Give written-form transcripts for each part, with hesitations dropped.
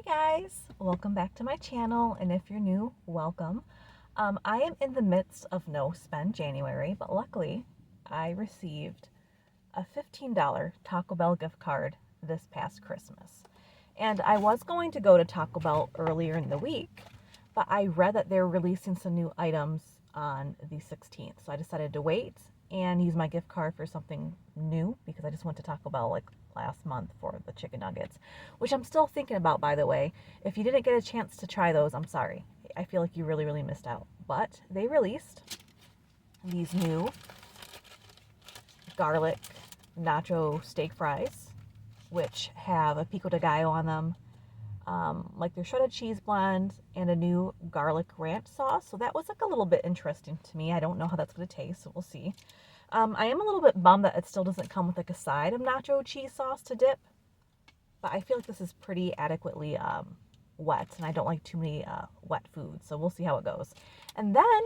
Guys, welcome back to my channel, and if you're new, welcome. I am in the midst of no spend January, but luckily I received a $15 Taco Bell gift card this past Christmas. And I was going to go to Taco Bell earlier in the week, but I read that they're releasing some new items on the 16th, so I decided to wait and use my gift card for something new because I just went to Taco Bell like last month for the chicken nuggets, which I'm still thinking about, by the way. If you didn't get a chance to try those, I'm sorry. I feel like you really missed out. But they released these new garlic nacho steak fries, which have a pico de gallo on them, like their shredded cheese blend and a new garlic ranch sauce. So that was like a little bit interesting to me. I don't know how that's going to taste, so we'll see. I am a little bit bummed that it still doesn't come with like a side of nacho cheese sauce to dip, but I feel like this is pretty adequately wet, and I don't like too many wet foods, so we'll see how it goes. And then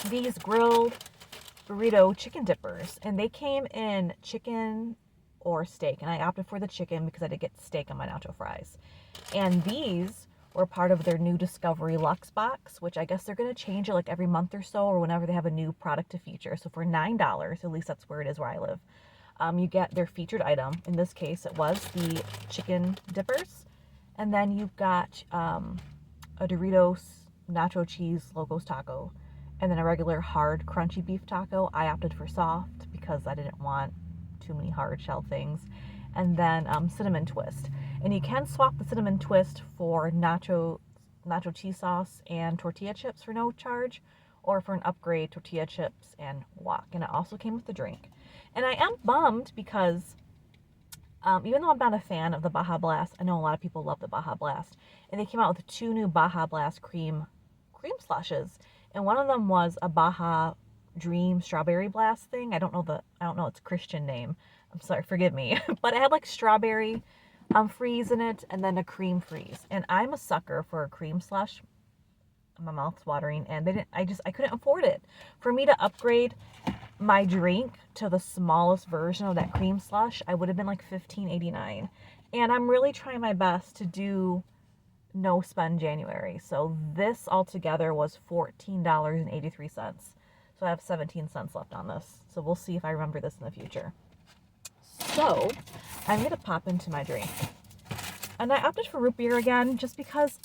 these grilled burrito chicken dippers, and they came in chicken or steak, and I opted for the chicken because I did get steak on my nacho fries. And these were part of their new Discovery Luxe box, which I guess they're going to change it like every month or so, or whenever they have a new product to feature. So for $9, at least that's where it is where I live, you get their featured item. In this case, it was the chicken dippers. And then you've got a Doritos nacho cheese locos taco, and then a regular hard crunchy beef taco. I opted for soft because I didn't want too many hard shell things. And then cinnamon twist. And you can swap the cinnamon twist for nacho cheese sauce and tortilla chips for no charge, or for an upgrade, tortilla chips and guac. And it also came with the drink. And I am bummed because even though I'm not a fan of the Baja Blast, I know a lot of people love the Baja Blast, and they came out with 2 new Baja Blast cream slushes, and one of them was a Baja Dream Strawberry Blast thing. I don't know its Christian name. I'm sorry, forgive me. But it had like strawberry freeze in it, and then a cream freeze. And I'm a sucker for a cream slush. My mouth's watering, and I couldn't afford it. For me to upgrade my drink to the smallest version of that cream slush, I would have been like $15.89. And I'm really trying my best to do no spend January. So this altogether was $14.83. So I have 17 cents left on this. So we'll see if I remember this in the future. So I'm going to pop into my drink. And I opted for root beer again just because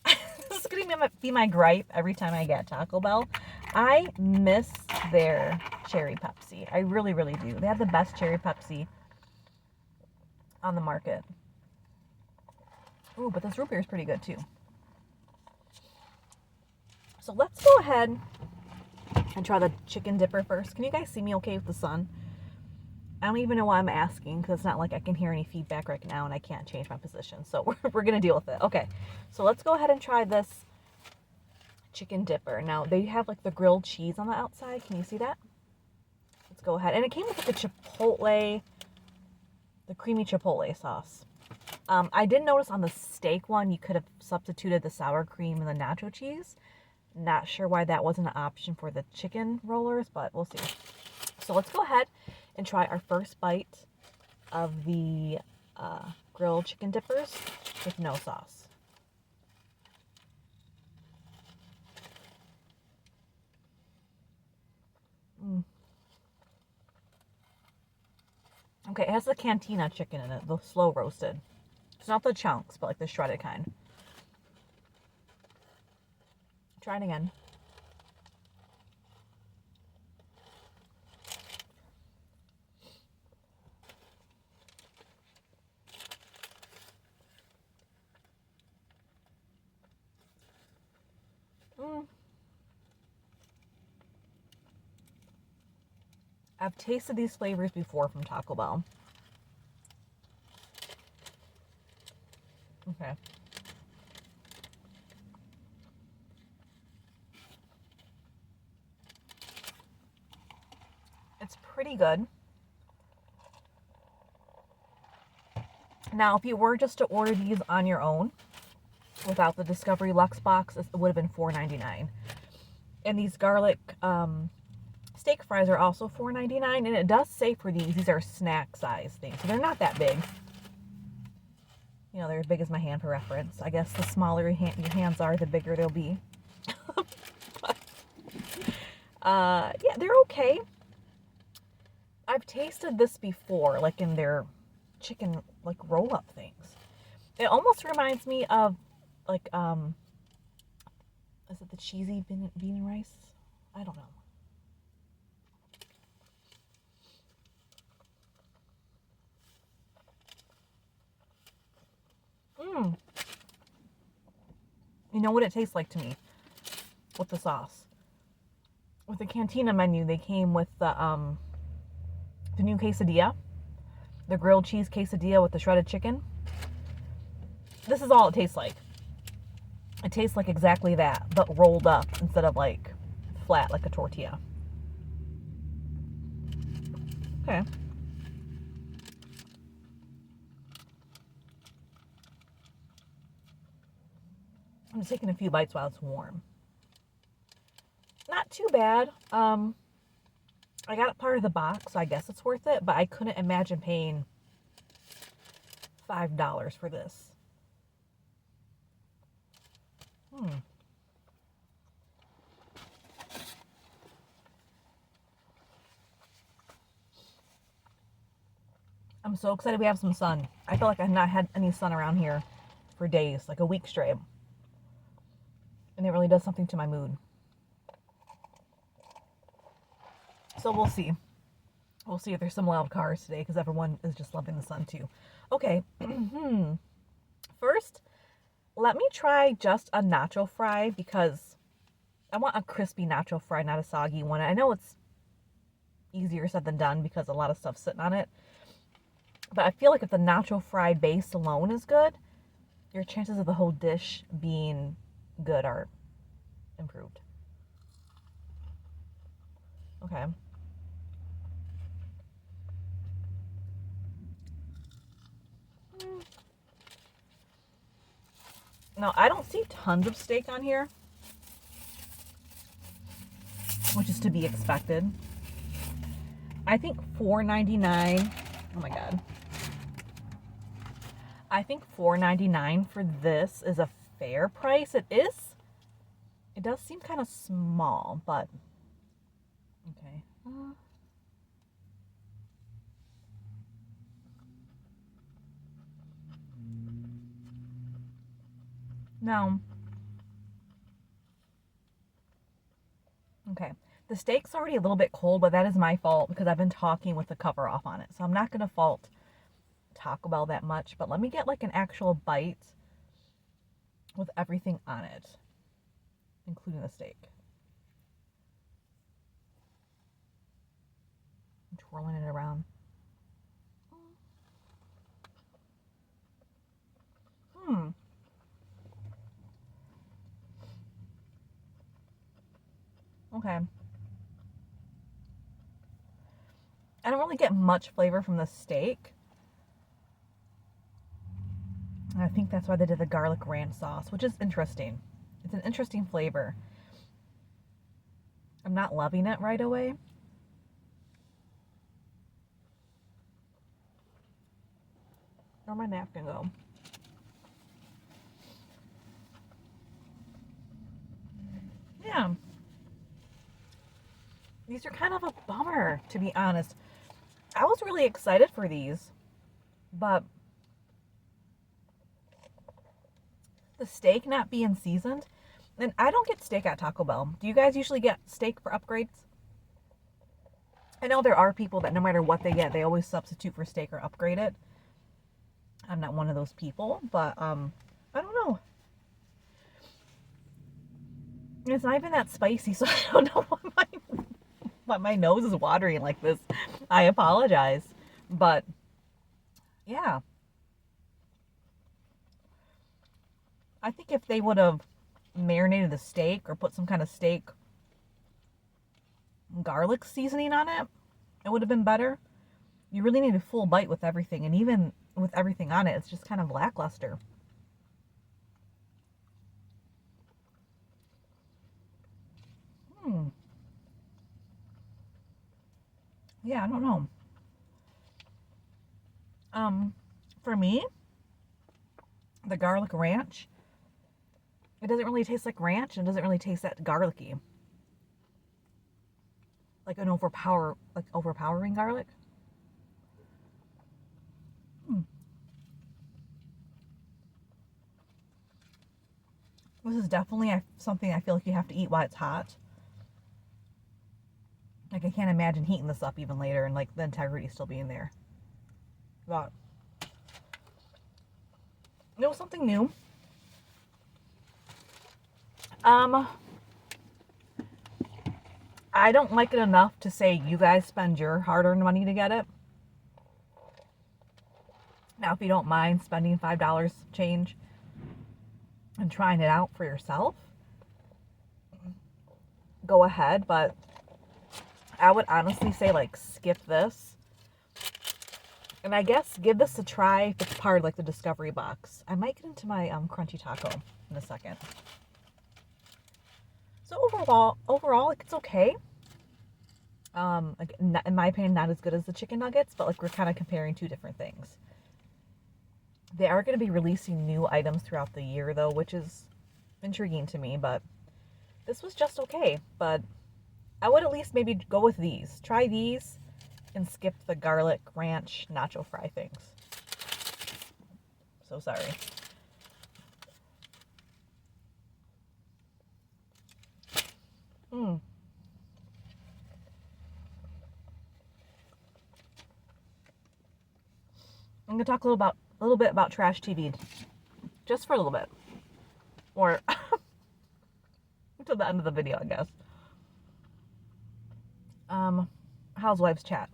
this is going to be my gripe every time I get Taco Bell. I miss their cherry Pepsi. I really do. They have the best cherry Pepsi on the market. Ooh, but this root beer is pretty good too. So let's go ahead and try the chicken dipper first. Can you guys see me okay with the sun? I don't even know why I'm asking, because it's not like I can hear any feedback right now and I can't change my position. So we're going to deal with it. Okay, so let's go ahead and try this chicken dipper. Now, they have like the grilled cheese on the outside. Can you see that? Let's go ahead. And it came with like the creamy chipotle sauce. I did notice on the steak one, you could have substituted the sour cream and the nacho cheese. Not sure why that wasn't an option for the chicken rollers, but we'll see. So let's go ahead and try our first bite of the grilled chicken dippers with no sauce. Okay, it has the cantina chicken in it, the slow roasted. It's not the chunks, but like the shredded kind. Try it again. I've tasted these flavors before from Taco Bell. Okay. It's pretty good. Now, if you were just to order these on your own, without the Discovery Luxe box, it would have been $4.99. And these garlic steak fries are also $4.99, and it does say for these are snack size things, so they're not that big. You know, they're as big as my hand for reference. I guess the smaller your hands are, the bigger they'll be. But, yeah, they're okay. I've tasted this before, like in their chicken, like roll-up things. It almost reminds me of, like, is it the cheesy bean and rice? I don't know. You know what it tastes like to me with the sauce? With the Cantina menu, they came with the new quesadilla, the grilled cheese quesadilla with the shredded chicken. This is all it tastes like. It tastes like exactly that, but rolled up instead of like flat like a tortilla. Okay. I'm just taking a few bites while it's warm. Not too bad. I got it part of the box, so I guess it's worth it, but I couldn't imagine paying $5 for this. I'm so excited we have some sun. I feel like I've not had any sun around here for days, like a week straight. And it really does something to my mood. So we'll see. We'll see if there's some wild cars today because everyone is just loving the sun too. Okay. First, let me try just a nacho fry because I want a crispy nacho fry, not a soggy one. I know it's easier said than done because a lot of stuff's sitting on it. But I feel like if the nacho fry base alone is good, your chances of the whole dish being good are improved. Okay. Now, I don't see tons of steak on here, which is to be expected. I think $4.99. Oh my God. I think $4.99 for this is a fair price. It is. It does seem kind of small, but okay. No. Okay. The steak's already a little bit cold, but that is my fault because I've been talking with the cover off on it. So I'm not going to fault Taco Bell that much, but let me get like an actual bite with everything on it, including the steak. I'm twirling it around. Okay. I don't really get much flavor from the steak. And I think that's why they did the garlic ranch sauce, which is interesting. It's an interesting flavor. I'm not loving it right away. Where'd my napkin go? Yeah. These are kind of a bummer, to be honest. I was really excited for these, but the steak not being seasoned, and I don't get steak at Taco Bell. Do you guys usually get steak for upgrades? I know there are people that no matter what they get, they always substitute for steak or upgrade it. I'm not one of those people, but I don't know. It's not even that spicy, so I don't know why my nose is watering like this. I apologize, but yeah. I think if they would have marinated the steak or put some kind of steak garlic seasoning on it, it would have been better. You really need a full bite with everything, and even with everything on it, it's just kind of lackluster. Yeah, I don't know. For me, the garlic ranch, it doesn't really taste like ranch, and it doesn't really taste that garlicky. Like an overpowering garlic. This is definitely something I feel like you have to eat while it's hot. Like I can't imagine heating this up even later and like the integrity still being there. But it was something new. I don't like it enough to say you guys spend your hard-earned money to get it. Now, if you don't mind spending $5 change and trying it out for yourself, go ahead. But I would honestly say, like, skip this. And I guess give this a try if it's part of, like, the Discovery box. I might get into my crunchy taco in a second. So overall, like, it's okay. Like, in my opinion, not as good as the chicken nuggets, but like we're kind of comparing two different things. They are going to be releasing new items throughout the year, though, which is intriguing to me. But this was just okay. But I would at least maybe go with these. Try these and skip the garlic ranch nacho fry things. So sorry. I'm going to talk a little bit about trash TV. Just for a little bit. Or until the end of the video, I guess. Housewives chat.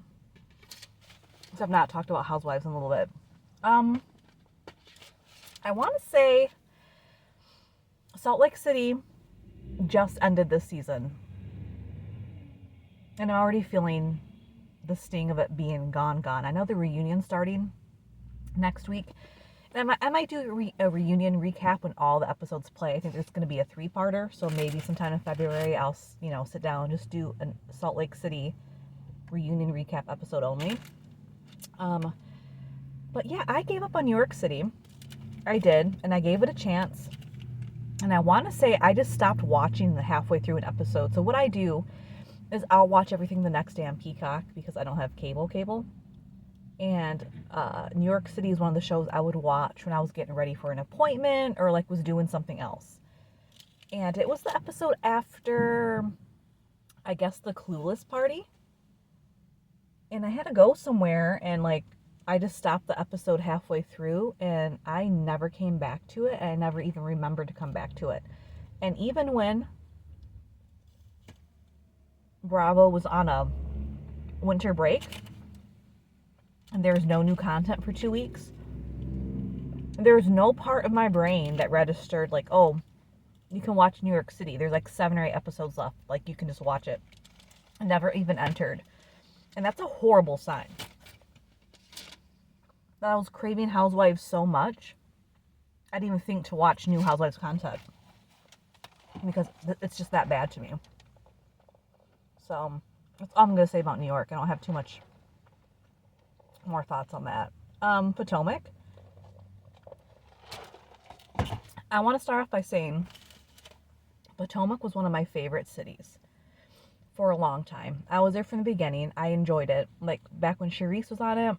So I've not talked about Housewives in a little bit. I want to say Salt Lake City just ended this season. And I'm already feeling the sting of it being gone. I know the reunion's starting next week. And I might do a reunion recap when all the episodes play. I think there's going to be a 3-parter. So maybe sometime in February, I'll, sit down and just do a Salt Lake City reunion recap episode only. But yeah, I gave up on New York City. I did. And I gave it a chance. And I want to say I just stopped watching the halfway through an episode. So what I do is I'll watch everything the next day on Peacock because I don't have cable. And New York City is one of the shows I would watch when I was getting ready for an appointment or like was doing something else. And it was the episode after, I guess, the Clueless party. And I had to go somewhere and like I just stopped the episode halfway through and I never came back to it. And I never even remembered to come back to it. And even when Bravo was on a winter break and there was no new content for 2 weeks, there was no part of my brain that registered like, oh, you can watch New York City. There's like 7 or 8 episodes left. Like you can just watch it. It never even entered. And that's a horrible sign. That I was craving Housewives so much, I didn't even think to watch new Housewives content. Because it's just that bad to me. So, that's all I'm going to say about New York. I don't have too much more thoughts on that. Potomac. I want to start off by saying Potomac was one of my favorite cities for a long time. I was there from the beginning. I enjoyed it. Like back when Charisse was on it,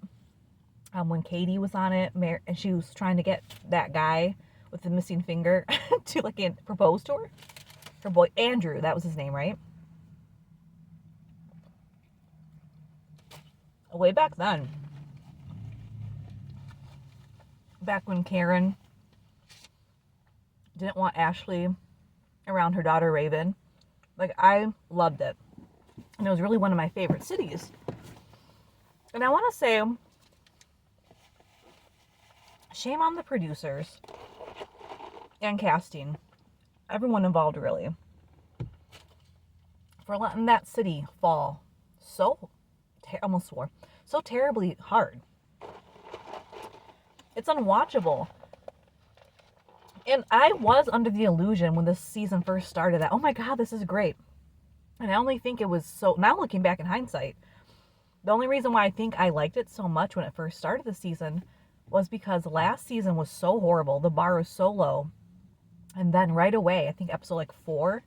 when Katie was on it, and she was trying to get that guy with the missing finger to like propose to her. Her boy Andrew, that was his name, right? Way back then. Back when Karen didn't want Ashley around her daughter Raven. Like, I loved it. And it was really one of my favorite cities. And I want to say, shame on the producers and casting, everyone involved really, for letting that city fall so terribly hard. It's unwatchable. And I was under the illusion when this season first started that, oh my God, this is great. And I only think it was so, now looking back in hindsight, the only reason why I think I liked it so much when it first started the season was because last season was so horrible. The bar was so low. And then right away, I think episode like 4,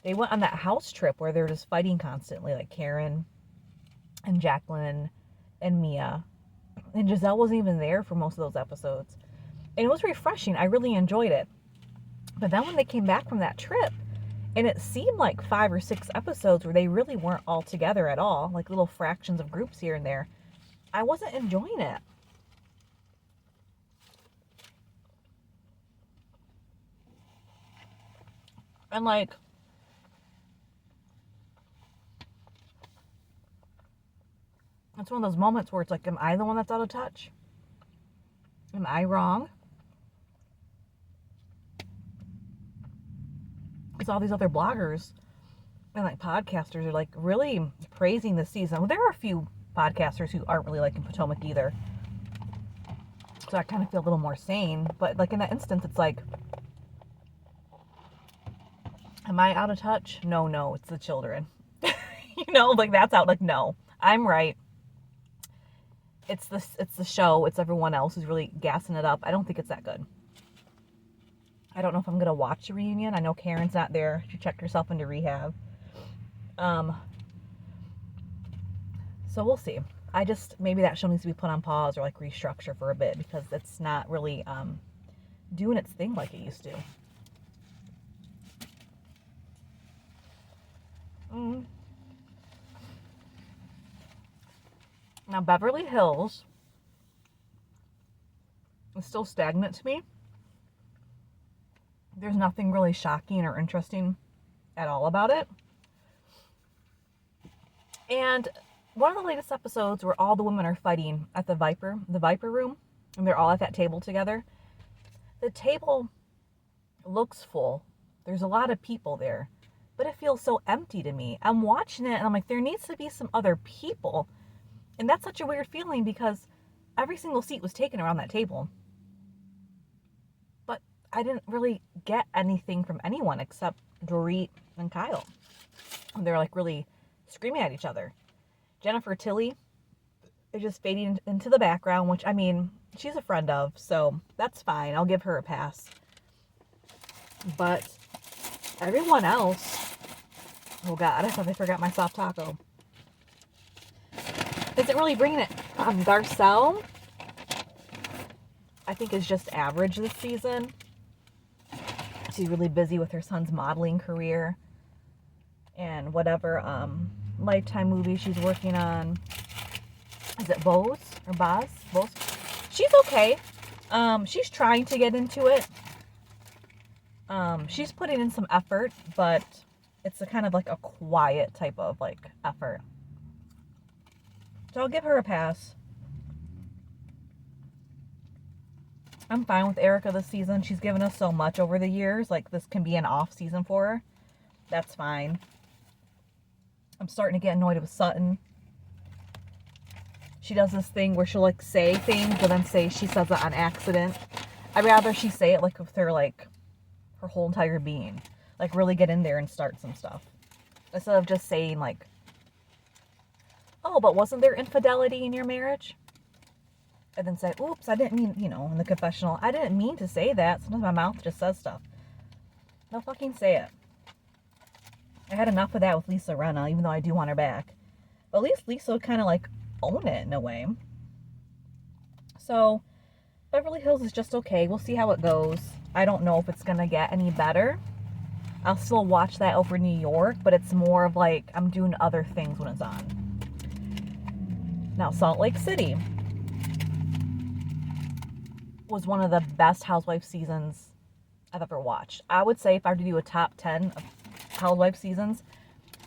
they went on that house trip where they're just fighting constantly, like Karen and Jacqueline and Mia. And Giselle wasn't even there for most of those episodes. And it was refreshing. I really enjoyed it. But then when they came back from that trip, and it seemed like 5 or 6 episodes where they really weren't all together at all, like little fractions of groups here and there, I wasn't enjoying it. And like, it's one of those moments where it's like, am I the one that's out of touch? Am I wrong? Because all these other bloggers and like podcasters are like really praising this season. Well, there are a few podcasters who aren't really liking Potomac either. So I kind of feel a little more sane. But like in that instance, it's like, am I out of touch? No, it's the children. You know, like that's out. Like, no, I'm right. It's the show. It's everyone else who's really gassing it up. I don't think it's that good. I don't know if I'm gonna watch the reunion. I know Karen's not there. She checked herself into rehab. So we'll see. Maybe that show needs to be put on pause or like restructure for a bit because it's not really doing its thing like it used to. Now Beverly Hills is still stagnant to me. There's nothing really shocking or interesting at all about it. And one of the latest episodes where all the women are fighting at the Viper room, and they're all at that table together. The table looks full. There's a lot of people there, but it feels so empty to me. I'm watching it and I'm like, there needs to be some other people. And that's such a weird feeling because every single seat was taken around that table. But I didn't really get anything from anyone except Dorit and Kyle. And they're like really screaming at each other. Jennifer Tilly is just fading into the background, which, I mean, she's a friend of, so that's fine. I'll give her a pass. But everyone else, oh God, I thought I forgot my soft taco. Isn't really bringing it. Garcelle, I think, is just average this season. She's really busy with her son's modeling career and whatever Lifetime movie she's working on. Is it Bose or Boz? Bose? She's okay. She's trying to get into it. She's putting in some effort, but it's a kind of like a quiet type of like effort. So I'll give her a pass. I'm fine with Erica this season. She's given us so much over the years. Like, this can be an off season for her. That's fine. I'm starting to get annoyed with Sutton. She does this thing where she'll like say things, but then say she says it on accident. I'd rather she say it like with her whole entire being. Like, really get in there and start some stuff. Instead of just saying like, oh, but wasn't there infidelity in your marriage? And then say, oops, I didn't mean, in the confessional, I didn't mean to say that. Sometimes my mouth just says stuff. No, fucking say it. I had enough of that with Lisa Rinna, even though I do want her back. But at least Lisa would kind of like own it in a way. So Beverly Hills is just okay. We'll see how it goes. I don't know if it's going to get any better. I'll still watch that over New York, but it's more of like I'm doing other things when it's on. Now, Salt Lake City was one of the best Housewives seasons I've ever watched. I would say if I were to do a top 10 of Housewives seasons,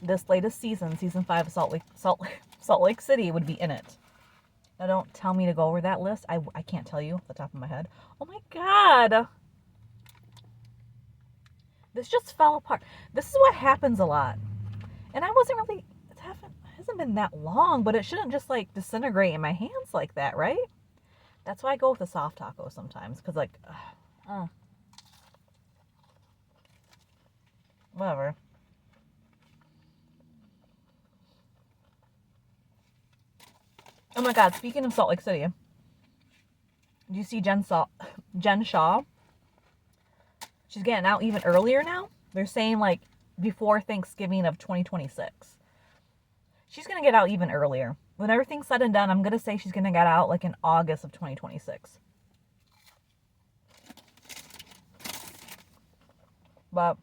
this latest season, season 5 of Salt Lake City would be in it. Now, don't tell me to go over that list. I can't tell you off the top of my head. Oh my God. This just fell apart. This is what happens a lot. And I wasn't really, it hasn't been that long, but it shouldn't just like disintegrate in my hands like that, right? That's why I go with a soft taco sometimes, because like, whatever. Oh my God, speaking of Salt Lake City, Do you see Jen Shaw? She's getting out even earlier now. They're saying like before Thanksgiving of 2026. She's going to get out even earlier. When everything's said and done, I'm going to say she's going to get out like in August of 2026. But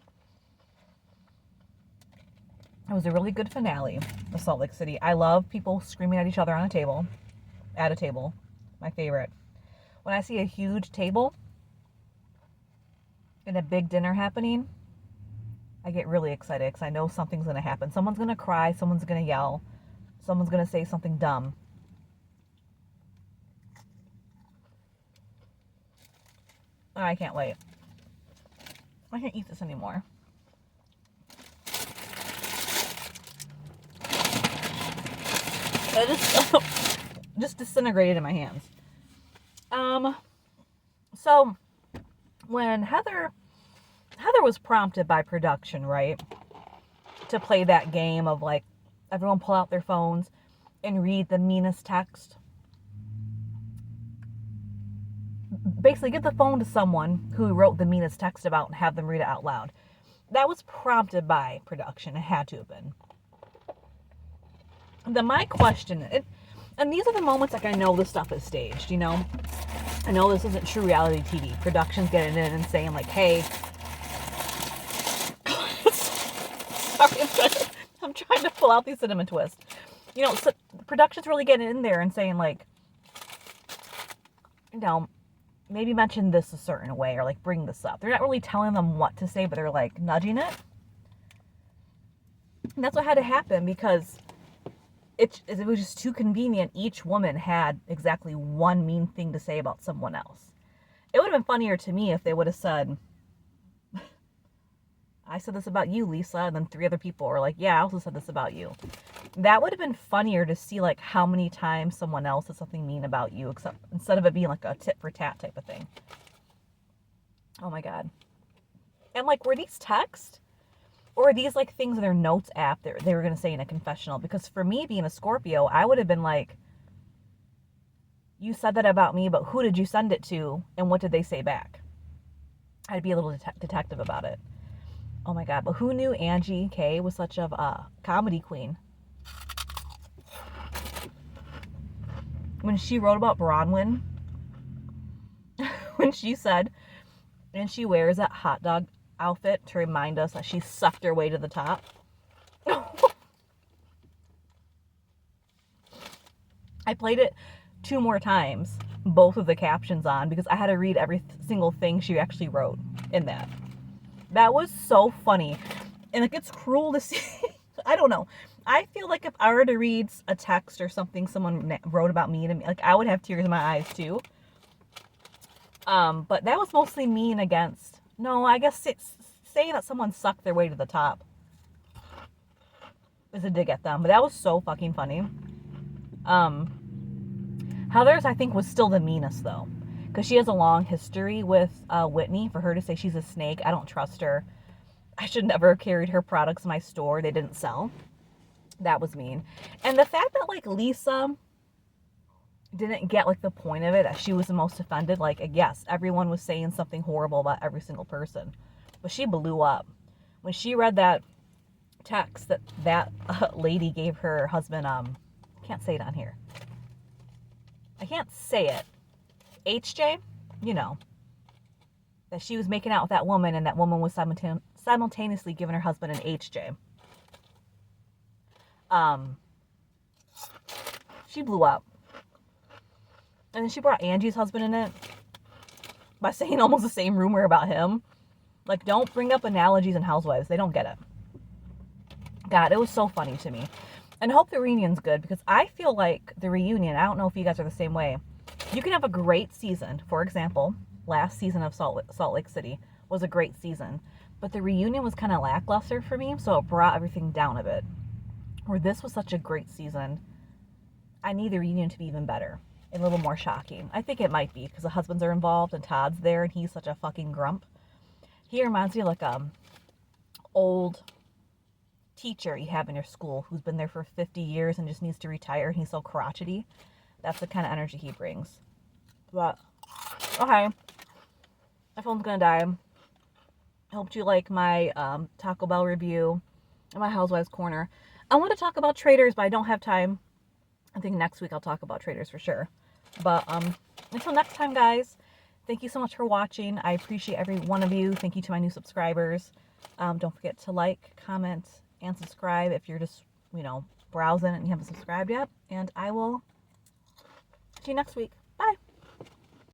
it was a really good finale of Salt Lake City. I love people screaming at each other on a table. At a table. My favorite. When I see a huge table and a big dinner happening, I get really excited because I know something's going to happen. Someone's going to cry. Someone's going to yell. Someone's going to say something dumb. Oh, I can't wait. I can't eat this anymore. It just disintegrated in my hands. So when Heather was prompted by production, right, to play that game of like everyone pull out their phones and read the meanest text. Basically, give the phone to someone who wrote the meanest text about and have them read it out loud. That was prompted by production. It had to have been. Then my question, and these are the moments like I know this stuff is staged, you know? I know this isn't true reality TV. Production's getting in and saying like, hey, sorry, I'm trying to pull out these cinnamon twists. You know, so production's really getting in there and saying like, you know, maybe mention this a certain way or like bring this up. They're not really telling them what to say, but they're like nudging it. And that's what had to happen because it was just too convenient. Each woman had exactly one mean thing to say about someone else. It would have been funnier to me if they would have said, I said this about you, Lisa, and then 3 other people were like, yeah, I also said this about you. That would have been funnier to see like how many times someone else said something mean about you, except instead of it being like a tit for tat type of thing. Oh my God. And like, were these texts? Or are these like things in their notes app that they were going to say in a confessional? Because for me, being a Scorpio, I would have been like, you said that about me, but who did you send it to? And what did they say back? I'd be a little detective about it. Oh my God. But who knew Angie K was such a comedy queen? When she wrote about Bronwyn, when she said, and she wears that hot dog outfit to remind us that she sucked her way to the top. I played it 2 more times, both of the captions on, because I had to read every single thing she actually wrote in that. That was so funny. And like, it's cruel to see. I don't know. I feel like if I were to read a text or something someone wrote about me, like I would have tears in my eyes too. But that was mostly mean against. No, I guess it's saying that someone sucked their way to the top is a dig at them. But that was so fucking funny. Heather's, I think, was still the meanest, though. Because she has a long history with Whitney. For her to say she's a snake, I don't trust her. I should never have carried her products in my store. They didn't sell. That was mean. And the fact that, like, Lisa didn't get like the point of it, that she was the most offended. Like, yes, everyone was saying something horrible about every single person, but she blew up when she read that text that lady gave her husband. I can't say it on here. I can't say it. HJ, you know, that she was making out with that woman, and that woman was simultaneously giving her husband an HJ. She blew up. And then she brought Angie's husband in it by saying almost the same rumor about him. Like, don't bring up analogies in Housewives. They don't get it. God, it was so funny to me. And I hope the reunion's good, because I feel like the reunion, I don't know if you guys are the same way. You can have a great season. For example, last season of Salt Lake City was a great season. But the reunion was kind of lackluster for me, so it brought everything down a bit. Where this was such a great season, I need the reunion to be even better. A little more shocking. I think it might be because the husbands are involved and Todd's there and he's such a fucking grump. He reminds me of like old teacher you have in your school who's been there for 50 years and just needs to retire and he's so crotchety. That's the kind of energy he brings. But Okay, my phone's gonna die. I hope you like my Taco Bell review and my Housewives Corner. I want to talk about Traders, but I don't have time. I think next week I'll talk about Traders for sure. But until next time, guys, thank you so much for watching. I appreciate every one of you. Thank you to my new subscribers. Don't forget to like, comment, and subscribe if you're just, browsing and you haven't subscribed yet. And I will see you next week.